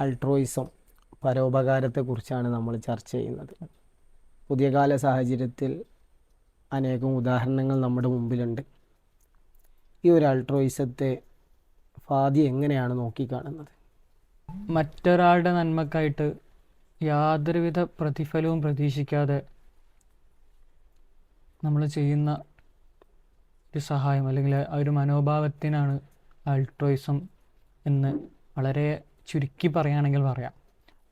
അൾട്രോയിസം, പരോപകാരത്തെക്കുറിച്ചാണ് നമ്മൾ ചർച്ച ചെയ്യുന്നത്. പുതിയ കാല സാഹചര്യത്തിൽ അനേകം ഉദാഹരണങ്ങൾ നമ്മുടെ മുമ്പിലുണ്ട്. ഈ ഒരു അൾട്രോയിസത്തെ ഫാദി എങ്ങനെയാണ് നോക്കിക്കാണുന്നത്? മറ്റൊരാളുടെ നന്മക്കായിട്ട് യാതൊരുവിധ പ്രതിഫലവും പ്രതീക്ഷിക്കാതെ നമ്മൾ ചെയ്യുന്ന ഒരു സഹായം അല്ലെങ്കിൽ ആ ഒരു മനോഭാവത്തിനാണ് അൾട്രോയിസം എന്ന് വളരെ ചുരുക്കി പറയുകയാണെങ്കിൽ പറയാം.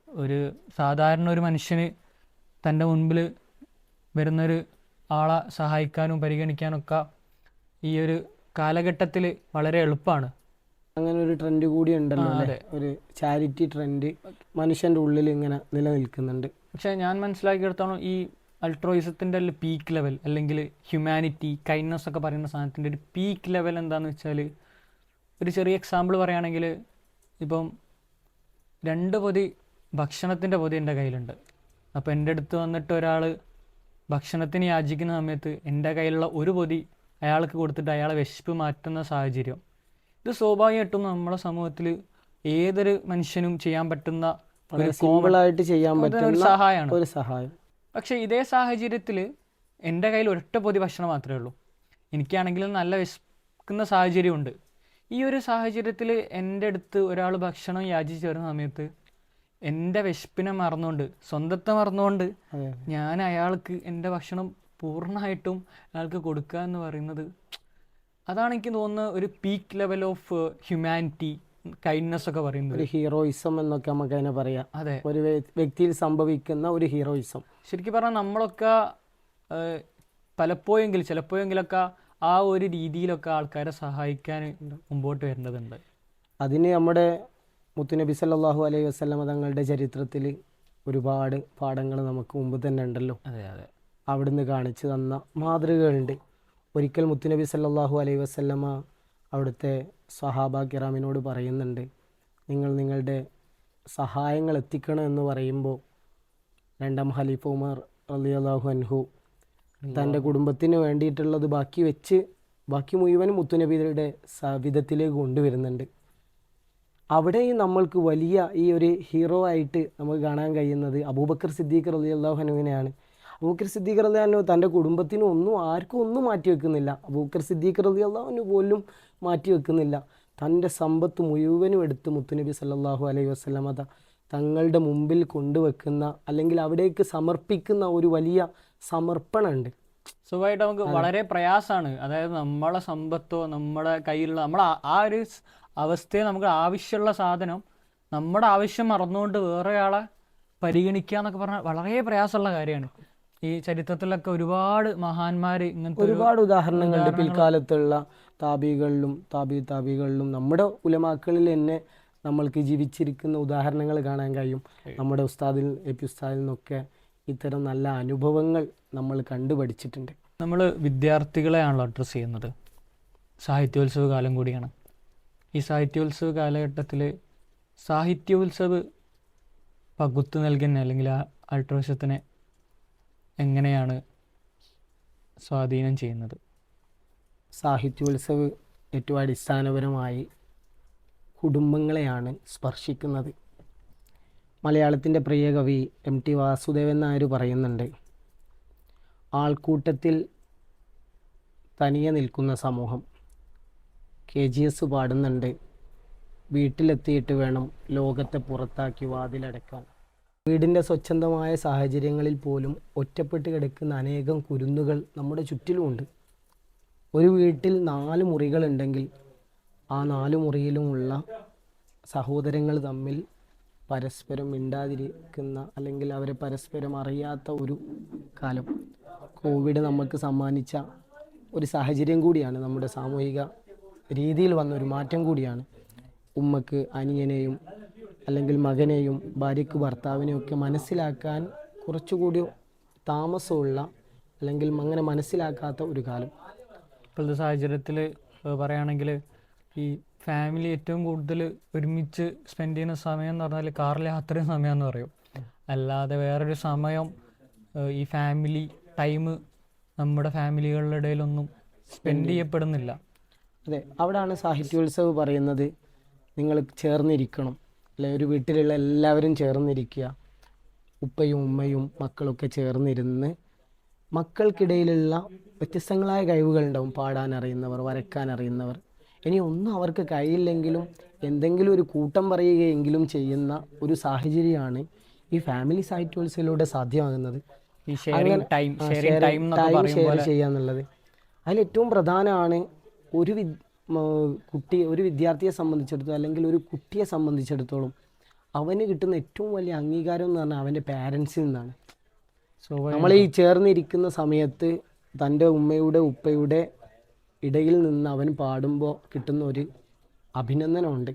ഒരു സാധാരണ ഒരു മനുഷ്യന് തൻ്റെ മുൻപിൽ വരുന്നൊരു ആളെ സഹായിക്കാനും പരിഗണിക്കാനൊക്കെ ഈ ഒരു കാലഘട്ടത്തിൽ വളരെ എളുപ്പമാണ്. അങ്ങനെ ഒരു ട്രെൻഡ് കൂടി ഉണ്ടല്ലോ അല്ലേ? ഒരു ചാരിറ്റി ട്രെൻഡ് മനുഷ്യൻ്റെ ഉള്ളിൽ ഇങ്ങനെ നിലനിൽക്കുന്നുണ്ട്. പക്ഷേ ഞാൻ മനസ്സിലാക്കിയെടുത്തോളം ഈ അൾട്രോയിസത്തിൻ്റെ പീക്ക് ലെവൽ അല്ലെങ്കിൽ ഹ്യൂമാനിറ്റി, കൈൻഡ്നെസ് ഒക്കെ പറയുന്ന സാധനത്തിൻ്റെ ഒരു പീക്ക് ലെവൽ എന്താണെന്ന് വെച്ചാൽ, ഒരു ചെറിയ എക്സാമ്പിൾ പറയുകയാണെങ്കിൽ, ഇപ്പം 2 പൊതി ഭക്ഷണത്തിൻ്റെ പൊതി എൻ്റെ കയ്യിലുണ്ട്. അപ്പോൾ എൻ്റെ അടുത്ത് വന്നിട്ട് ഒരാൾ ഭക്ഷണത്തിന് യാചിക്കുന്ന സമയത്ത് എൻ്റെ കയ്യിലുള്ള ഒരു പൊതി അയാൾക്ക് കൊടുത്തിട്ട് അയാളെ വിശപ്പ് മാറ്റുന്ന സാഹചര്യം, ഇത് സ്വാഭാവികമായിട്ടും നമ്മുടെ സമൂഹത്തിൽ ഏതൊരു മനുഷ്യനും ചെയ്യാൻ പറ്റുന്ന സിമ്പിളായിട്ട് ചെയ്യാൻ പറ്റുന്ന സഹായമാണ്, ഒരു സഹായം. പക്ഷേ ഇതേ സാഹചര്യത്തിൽ എൻ്റെ കയ്യിൽ ഒരൊറ്റ പൊതി ഭക്ഷണം മാത്രമേ ഉള്ളൂ. എനിക്കാണെങ്കിൽ നല്ല വിശക്കുന്ന സാഹചര്യമുണ്ട്. ഈ ഒരു സാഹചര്യത്തിൽ എൻ്റെ അടുത്ത് ഒരാൾ ഭക്ഷണം യാചിച്ച് വരുന്ന സമയത്ത് എൻ്റെ വിശപ്പിനെ മറന്നുകൊണ്ട്, സ്വന്തത്തെ മറന്നുകൊണ്ട് ഞാൻ അയാൾക്ക് എൻ്റെ ഭക്ഷണം പൂർണ്ണമായിട്ടും അയാൾക്ക് കൊടുക്കുക എന്ന് പറയുന്നത്, അതാണ് എനിക്ക് തോന്നുന്ന ഒരു peak level of humanity, kindness ഒക്കെ പറയുന്നത്. ഒരു ഹീറോയിസം എന്നൊക്കെ നമുക്ക് അതിനെ പറയാം. അതെ, ഒരു വ്യക്തിയിൽ സംഭവിക്കുന്ന ഒരു ഹീറോയിസം. ശരിക്കും പറഞ്ഞാൽ നമ്മളൊക്കെ പലപ്പോഴെങ്കിലും ചിലപ്പോഴെങ്കിലൊക്കെ ആ ഒരു രീതിയിലൊക്കെ ആൾക്കാരെ സഹായിക്കാൻ മുമ്പോട്ട് വരേണ്ടതുണ്ട്. അതിന് നമ്മുടെ മുത്തുനബി സല്ലല്ലാഹു അലൈഹി വസല്ലമ തങ്ങളുടെ ചരിത്രത്തിൽ ഒരുപാട് പാഠങ്ങൾ നമുക്ക് മുമ്പ് തന്നെ ഉണ്ടല്ലോ. അതെ അതെ, അവിടുന്ന് കാണിച്ചു തന്ന മാതൃകകളുണ്ട്. ഒരിക്കൽ മുത്തുനബി സല്ലല്ലാഹു അലൈഹി വസല്ലമ അവിടുത്തെ സ്വഹാബ കിറാമിനോട് പറയുന്നുണ്ട്, നിങ്ങൾ നിങ്ങളുടെ സഹായങ്ങൾ എത്തിക്കണം എന്ന് പറയുമ്പോൾ 2ാം ഖലീഫ ഉമർ റളിയല്ലാഹു അൻഹു തൻ്റെ കുടുംബത്തിന് വേണ്ടിയിട്ടുള്ളത് ബാക്കി മുഴുവനും മുത്തുനബിയുടെ വിധത്തിലേക്ക് കൊണ്ടുവരുന്നുണ്ട്. അവിടെയും നമ്മൾക്ക് വലിയ ഈ ഒരു ഹീറോ ആയിട്ട് നമുക്ക് കാണാൻ കഴിയുന്നത് അബൂബക്കർ സിദ്ദീഖ് റളിയല്ലാഹു അൻഹുവിനെയാണ്. അബൂബക്കർ സിദ്ദീഖ് റളിയല്ലാഹു അൻഹു തൻ്റെ കുടുംബത്തിന് ആർക്കും ഒന്നും മാറ്റി വെക്കുന്നില്ല. അബൂബക്കർ സിദ്ദീഖ് റളിയല്ലാഹു അൻഹു പോലും മാറ്റി വെക്കുന്നില്ല. തൻ്റെ സമ്പത്ത് മുഴുവനും എടുത്ത് മുത്തുനബി സല്ലല്ലാഹു അലൈഹി വസല്ലമ തങ്ങളുടെ മുമ്പിൽ കൊണ്ടുവെക്കുന്ന, അല്ലെങ്കിൽ അവിടേക്ക് സമർപ്പിക്കുന്ന ഒരു വലിയ സമർപ്പണമുണ്ട്. സുഖമായിട്ട് നമുക്ക് വളരെ പ്രയാസമാണ്. അതായത് നമ്മളെ സമ്പത്തോ നമ്മുടെ കയ്യിലുള്ള നമ്മളെ ആ ഒരു അവസ്ഥയെ, നമുക്ക് ആവശ്യമുള്ള സാധനം നമ്മുടെ ആവശ്യം മറന്നുകൊണ്ട് വേറെ ആളെ പരിഗണിക്കുക എന്നൊക്കെ പറഞ്ഞാൽ വളരെ പ്രയാസമുള്ള കാര്യമാണ്. ഈ ചരിത്രത്തിലൊക്കെ ഒരുപാട് മഹാന്മാർ ഇങ്ങനത്തെ ഒരുപാട് ഉദാഹരണങ്ങളുണ്ട്. പിൽക്കാലത്തുള്ള താബികളിലും താബികളിലും നമ്മുടെ ഉലമാക്കളിൽ തന്നെ നമ്മൾക്ക് ജീവിച്ചിരിക്കുന്ന ഉദാഹരണങ്ങൾ കാണാൻ കഴിയും. നമ്മുടെ ഉസ്താദിൽ നിന്നൊക്കെ ഇത്തരം നല്ല അനുഭവങ്ങൾ നമ്മൾ കണ്ടുപഠിച്ചിട്ടുണ്ട്. നമ്മൾ വിദ്യാർത്ഥികളെയാണല്ലോ അഡ്രസ്സ് ചെയ്യുന്നത്. സാഹിത്യോത്സവ കാലം കൂടിയാണ്. ഈ സാഹിത്യോത്സവ കാലഘട്ടത്തിൽ സാഹിത്യോത്സവ് പകുത്തു നൽകുന്ന അല്ലെങ്കിൽ ആ അൾട്രോയിസത്തിനെ എങ്ങനെയാണ് സ്വാധീനം ചെയ്യുന്നത്? സാഹിത്യോത്സവ് ഏറ്റവും അടിസ്ഥാനപരമായി കുടുംബങ്ങളെയാണ് സ്പർശിക്കുന്നത്. മലയാളത്തിൻ്റെ പ്രിയ കവി MT വാസുദേവൻ നായർ പറയുന്നുണ്ട്, ആൾക്കൂട്ടത്തിൽ തനിയെ നിൽക്കുന്ന സമൂഹം. KGS പാടുന്നുണ്ട്, വീട്ടിലെത്തിയിട്ട് വേണം ലോകത്തെ പുറത്താക്കി വാതിലടക്കാൻ. വീടിൻ്റെ സ്വച്ഛന്തമായ സാഹചര്യങ്ങളിൽ പോലും ഒറ്റപ്പെട്ട് കിടക്കുന്ന അനേകം കുരുന്നുകൾ നമ്മുടെ ചുറ്റിലുമുണ്ട്. ഒരു വീട്ടിൽ 4 മുറികളുണ്ടെങ്കിൽ ആ 4 മുറിയിലുമുള്ള സഹോദരങ്ങൾ തമ്മിൽ പരസ്പരം മിണ്ടാതിരിക്കുന്ന, അല്ലെങ്കിൽ അവരെ പരസ്പരം അറിയാത്ത ഒരു കാലം കോവിഡ് നമുക്ക് സമ്മാനിച്ച ഒരു സാഹചര്യം കൂടിയാണ്. നമ്മുടെ സാമൂഹിക രീതിയിൽ വന്ന ഒരു മാറ്റം കൂടിയാണ്. ഉമ്മക്ക് അനിയനെയും അല്ലെങ്കിൽ മകനെയും ഭാര്യയ്ക്ക് ഭർത്താവിനെയും ഒക്കെ മനസ്സിലാക്കാൻ കുറച്ചുകൂടി താമസമുള്ള, അല്ലെങ്കിൽ അങ്ങനെ മനസ്സിലാക്കാത്ത ഒരു കാലം. ഇപ്പോഴത്തെ സാഹചര്യത്തിൽ പറയുകയാണെങ്കിൽ ഈ ഫാമിലി ഏറ്റവും കൂടുതൽ ഒരുമിച്ച് സ്പെൻഡ് ചെയ്യുന്ന സമയം എന്ന് പറഞ്ഞാൽ കാറിൽ യാത്രയും സമയമെന്ന് പറയും. അല്ലാതെ വേറൊരു സമയം ഈ ഫാമിലി ടൈം നമ്മുടെ ഫാമിലികളുടെ ഇടയിലൊന്നും സ്പെൻഡ് ചെയ്യപ്പെടുന്നില്ല. അതെ, അവിടെയാണ് സാഹിത്യോത്സവ് പറയുന്നത് നിങ്ങൾ ചേർന്നിരിക്കണം, അല്ലെ ഒരു വീട്ടിലുള്ള എല്ലാവരും ചേർന്നിരിക്കുക, ഉപ്പയും ഉമ്മയും മക്കളൊക്കെ ചേർന്നിരുന്ന് മക്കൾക്കിടയിലുള്ള വ്യത്യസ്തങ്ങളായ കഴിവുകളുണ്ടാവും. പാടാൻ അറിയുന്നവർ, വരയ്ക്കാൻ അറിയുന്നവർ. ഇനി ഒന്നും അവർക്ക് കഴിയില്ലെങ്കിലും എന്തെങ്കിലും ഒരു കൂട്ടം പറയുകയെങ്കിലും ചെയ്യുന്ന ഒരു സാഹചര്യമാണ് ഈ ഫാമിലി സാഹിത്യോത്സവത്തിലൂടെ സാധ്യമാകുന്നത്. ഈ ഷെയറിംഗ് ടൈം എന്നൊക്കെ ടൈം പറയും ഷെയർ പോലെ. ചെയ്യുക എന്നുള്ളത് അതിലേറ്റവും പ്രധാനമാണ്. ഒരു ഒരു വിദ്യാർത്ഥിയെ സംബന്ധിച്ചിടത്തോളം അല്ലെങ്കിൽ ഒരു കുട്ടിയെ സംബന്ധിച്ചിടത്തോളം അവന് കിട്ടുന്ന ഏറ്റവും വലിയ അംഗീകാരം എന്ന് പറഞ്ഞാൽ അവൻ്റെ പാരൻസിൽ നിന്നാണ്. നമ്മൾ ഈ ചേർന്നിരിക്കുന്ന സമയത്ത് തൻ്റെ ഉമ്മയുടെ ഉപ്പയുടെ ഇടയിൽ നിന്ന് അവൻ പാടുമ്പോൾ കിട്ടുന്ന ഒരു അഭിനന്ദനമുണ്ട്,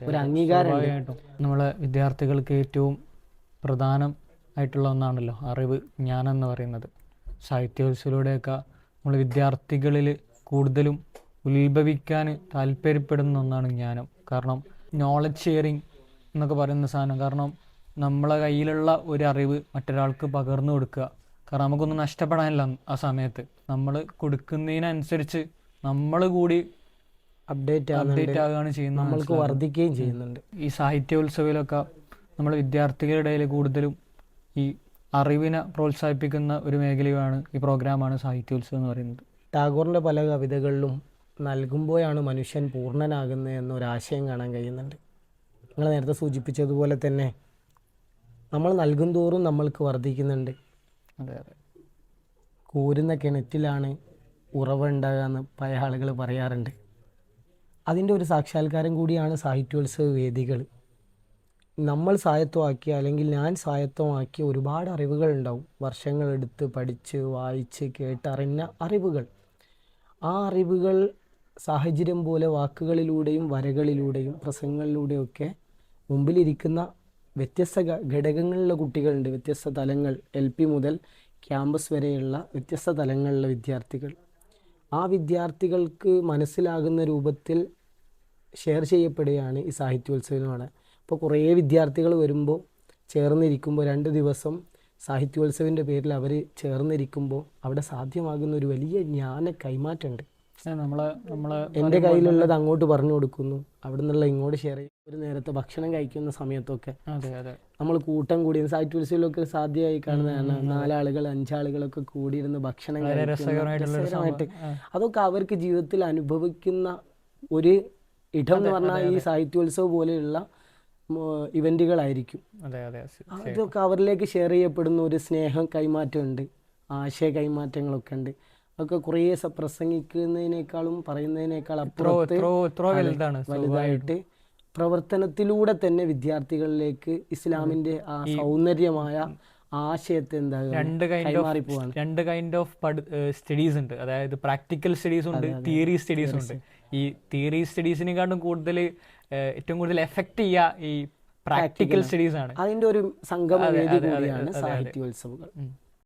ഒരു അംഗീകാരമുണ്ട്. നമ്മളെ വിദ്യാർത്ഥികൾക്ക് ഏറ്റവും പ്രധാനം ആയിട്ടുള്ള ഒന്നാണല്ലോ അറിവ്, ജ്ഞാനം എന്ന് പറയുന്നത്. സാഹിത്യോത്സവത്തിലൂടെയൊക്കെ നമ്മൾ വിദ്യാർത്ഥികളിൽ കൂടുതലും ഉത്ഭവിക്കാൻ താല്പര്യപ്പെടുന്ന ഒന്നാണ് ജ്ഞാനം. കാരണം നോളജ് ഷെയറിങ് എന്നൊക്കെ പറയുന്ന സാധനം, കാരണം നമ്മളെ കയ്യിലുള്ള ഒരു അറിവ് മറ്റൊരാൾക്ക് പകർന്നു കൊടുക്കുക. കാരണം നമുക്കൊന്നും നഷ്ടപ്പെടാനില്ല ആ സമയത്ത്. നമ്മൾ കൊടുക്കുന്നതിനനുസരിച്ച് നമ്മൾ കൂടി അപ്ഡേറ്റ് ആകുകയാണ് ചെയ്യുന്നത്, നമ്മൾക്ക് വർദ്ധിക്കുകയും ചെയ്യുന്നുണ്ട്. ഈ സാഹിത്യോത്സവത്തിലൊക്കെ നമ്മൾ വിദ്യാർത്ഥികളുടെ ഇടയിൽ കൂടുതലും ഈ അറിവിനെ പ്രോത്സാഹിപ്പിക്കുന്ന ഒരു മേഖലയാണ്, ഈ പ്രോഗ്രാമാണ് സാഹിത്യോത്സവം എന്ന് പറയുന്നത്. ടാഗോറിൻ്റെ പല കവിതകളിലും നൽകുമ്പോഴാണ് മനുഷ്യൻ പൂർണ്ണനാകുന്നത് എന്നൊരാശയം കാണാൻ കഴിയുന്നുണ്ട്. നിങ്ങൾ നേരത്തെ സൂചിപ്പിച്ചതുപോലെ തന്നെ നമ്മൾ നൽകും തോറും നമ്മൾക്ക് വർദ്ധിക്കുന്നുണ്ട്. അതെ അതെ. കോരുന്ന കിണറ്റിലാണ് ഉറവ ഉണ്ടാകുക എന്ന് പല ആളുകൾ പറയാറുണ്ട്. അതിൻ്റെ ഒരു സാക്ഷാത്കാരം കൂടിയാണ് സാഹിത്യോത്സവ വേദികൾ. നമ്മൾ സ്വായത്തമാക്കിയ അല്ലെങ്കിൽ ഞാൻ സ്വായത്തമാക്കിയ ഒരുപാട് അറിവുകൾ ഉണ്ടാവും, വർഷങ്ങളെടുത്ത് പഠിച്ച് വായിച്ച് കേട്ടറിഞ്ഞ അറിവുകൾ. ആ അറിവുകൾ സാഹചര്യം പോലെ വാക്കുകളിലൂടെയും വരകളിലൂടെയും പ്രസംഗങ്ങളിലൂടെയൊക്കെ മുമ്പിലിരിക്കുന്ന വ്യത്യസ്ത ഘടകങ്ങളിലുള്ള കുട്ടികളുണ്ട്. വ്യത്യസ്ത തലങ്ങൾ, LP മുതൽ ക്യാമ്പസ് വരെയുള്ള വ്യത്യസ്ത തലങ്ങളിലുള്ള വിദ്യാർത്ഥികൾ. ആ വിദ്യാർത്ഥികൾക്ക് മനസ്സിലാകുന്ന രൂപത്തിൽ ഷെയർ ചെയ്യപ്പെടുകയാണ് ഈ സാഹിത്യോത്സവമാണ്. ഇപ്പോൾ കുറേ വിദ്യാർത്ഥികൾ വരുമ്പോൾ ചേർന്നിരിക്കുമ്പോൾ 2 ദിവസം സാഹിത്യോത്സവിൻ്റെ പേരിൽ അവർ ചേർന്നിരിക്കുമ്പോൾ അവിടെ സാധ്യമാകുന്ന ഒരു വലിയ ജ്ഞാന കൈമാറ്റമുണ്ട്. എൻ്റെ കയ്യിലുള്ളത് അങ്ങോട്ട് പറഞ്ഞു കൊടുക്കുന്നു, അവിടെ നിന്നുള്ള ഇങ്ങോട്ട് ഷെയർ ചെയ്യും. ഒരു നേരത്തെ ഭക്ഷണം കഴിക്കുന്ന സമയത്തൊക്കെ നമ്മൾ കൂട്ടം കൂടി സാഹിത്യോത്സവത്തിലൊക്കെ സാധ്യമായി കാണുന്നതാണ്. 4 ആളുകൾ 5 ആളുകളൊക്കെ കൂടിയിരുന്ന് ഭക്ഷണം രസകരമായിട്ട്. അതൊക്കെ അവർക്ക് ജീവിതത്തിൽ അനുഭവിക്കുന്ന ഒരു ഇടം എന്ന് പറഞ്ഞാൽ ഈ സാഹിത്യോത്സവം പോലെയുള്ള ഇവന്റുകളായിരിക്കും. അതൊക്കെ അവരിലേക്ക് ഷെയർ ചെയ്യപ്പെടുന്ന ഒരു സ്നേഹം കൈമാറ്റമുണ്ട്, ആശയ കൈമാറ്റങ്ങളൊക്കെ ഉണ്ട്. അതൊക്കെ കുറേ പ്രസംഗിക്കുന്നതിനേക്കാളും പറയുന്നതിനേക്കാൾ വലുതായിട്ട് പ്രവർത്തനത്തിലൂടെ തന്നെ വിദ്യാർത്ഥികളിലേക്ക് ഇസ്ലാമിന്റെ ആ സൗന്ദര്യമായ ആശയത്തെ കൈമാറിപ്പോവാണ്. 2 കൈൻഡ് ഓഫ് സ്റ്റഡീസ് ഉണ്ട്. അതായത് പ്രാക്ടിക്കൽ സ്റ്റഡീസ് ഉണ്ട്, തിയറി സ്റ്റഡീസ് ഉണ്ട്. ഈ തിയറി സ്റ്റഡീസിനെക്കാട്ടും കൂടുതൽ ഏറ്റവും കൂടുതൽ എഫക്ട് ചെയ്യുക ഈ പ്രാക്ടിക്കൽ സ്റ്റഡീസ് ആണ്. അതിന്റെ ഒരു സംഗമവേദി കൂടിയാണ് സാഹിത്യോത്സവങ്ങൾ.